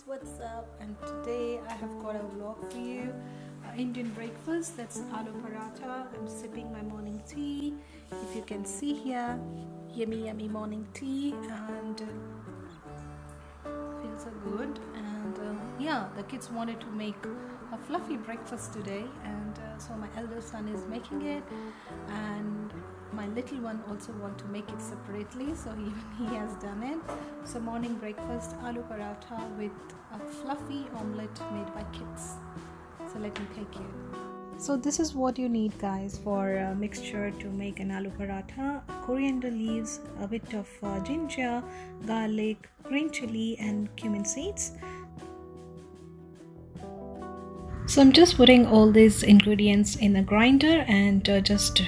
guys, what's up? And today I have got a vlog for you. Indian breakfast, that's aloo parata. I'm sipping my morning tea. If you can see here, yummy morning tea, and feels so good. And yeah, the kids wanted to make a fluffy breakfast today, and so my elder son is making it, and my little one also want to make it separately, so even he has done it. So morning breakfast, aloo paratha with a fluffy omelette made by kids. So let me take you. So this is what you need, guys, for a mixture to make an aloo paratha: coriander leaves, a bit of ginger, garlic, green chili and cumin seeds. So I'm just putting all these ingredients in a grinder and just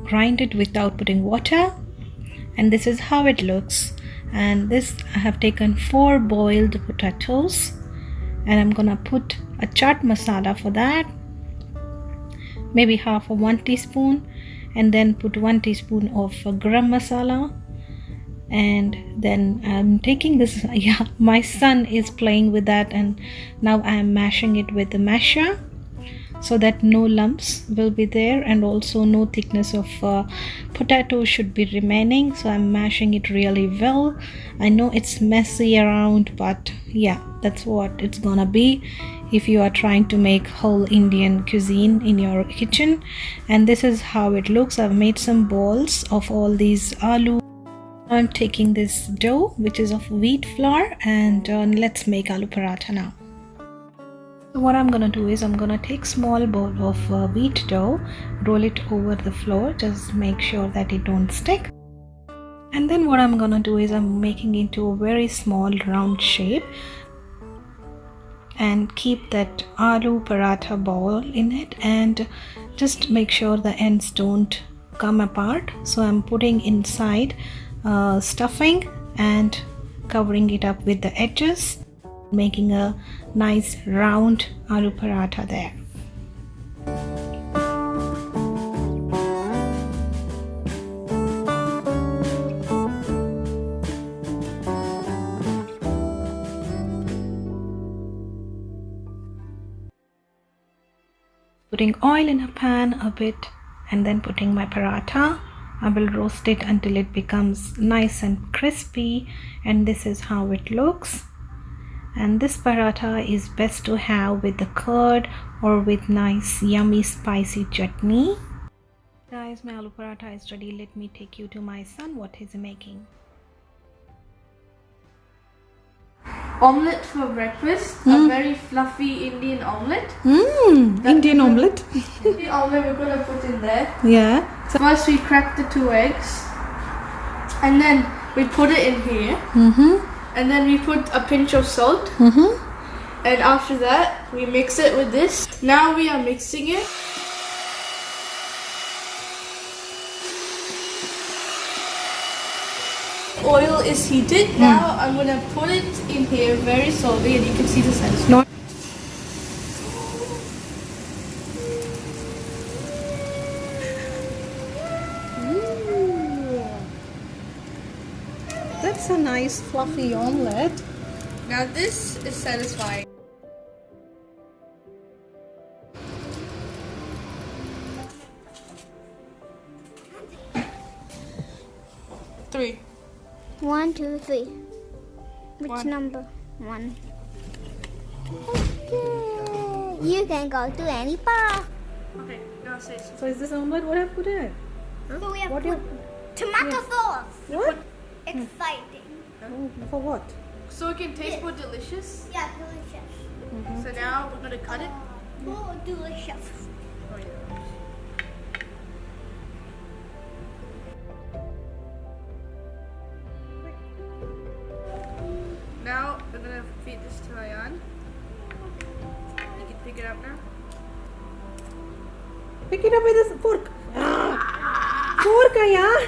grind it without putting water, and this is how it looks. And this, I have taken 4 boiled potatoes, and I'm gonna put a chaat masala for that, maybe half of 1 teaspoon, and then put 1 teaspoon of garam masala. And then I'm taking this, yeah, my son is playing with that, and now I am mashing it with the masher so that no lumps will be there, and also no thickness of potato should be remaining. So I'm mashing it really well. I know it's messy around, but yeah, that's what it's gonna be if you are trying to make whole Indian cuisine in your kitchen. And this is how it looks. I've made some balls of all these aloo. I'm taking this dough, which is of wheat flour, and let's make aloo paratha now. So what I'm gonna do is I'm gonna take small bowl of wheat dough, roll it over the floor, just make sure that it don't stick. And then what I'm gonna do is I'm making into a very small round shape and keep that aloo paratha ball in it, and just make sure the ends don't come apart. So I'm putting inside stuffing and covering it up with the edges, making a nice round aloo paratha there. Putting oil in a pan a bit, and then putting my paratha. I will roast it until it becomes nice and crispy, and this is how it looks. And this paratha is best to have with the curd or with nice yummy spicy chutney. Guys, my aloo paratha is ready. Let me take you to my son. What is he making? Omelette for breakfast. A very fluffy Indian omelette. Indian omelette. The omelette we're gonna put in there. Yeah. So first we crack the 2 eggs, and then we put it in here, and then we put a pinch of salt, and after that we mix it with this. Now we are mixing it. Oil is heated. Now I'm gonna put it in here very slowly, and you can see the size. Not That's a nice fluffy omelette. Now this is satisfying. Three. 1, 2, 3. Which 1. number? 1. Okay. You can go to any bar. Okay, now say so. So is this omelette? What have you put in it? So we have What put tomato sauce. What? Exciting. For what? So it can taste more delicious. Yeah, delicious. So now we're gonna cut it. Oh, delicious. Oh yeah. Now we're gonna feed this to Ayan. You can pick it up now. Pick it up with a fork. Fork, Ayan.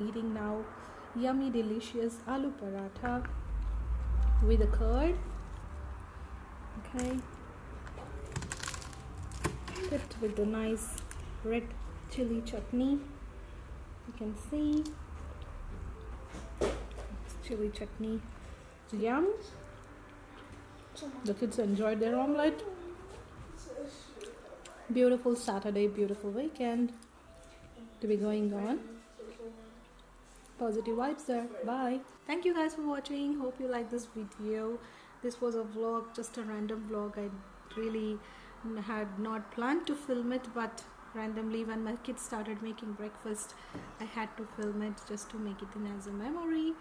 Eating now yummy delicious aloo paratha with a curd. Okay, tipped with the nice red chili chutney. You can see chili chutney. Yum. The kids enjoyed their omelette. Beautiful Saturday, beautiful weekend to be going on. Positive vibes there. Bye. Thank you guys for watching. Hope you like this video. This was a vlog, just a random vlog. I really had not planned to film it, but randomly when my kids started making breakfast, I had to film it just to make it in as a memory.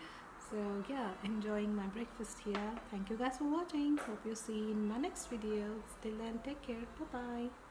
So yeah, enjoying my breakfast here. Thank you guys for watching. Hope you see in my next video. Till then, take care. Bye bye.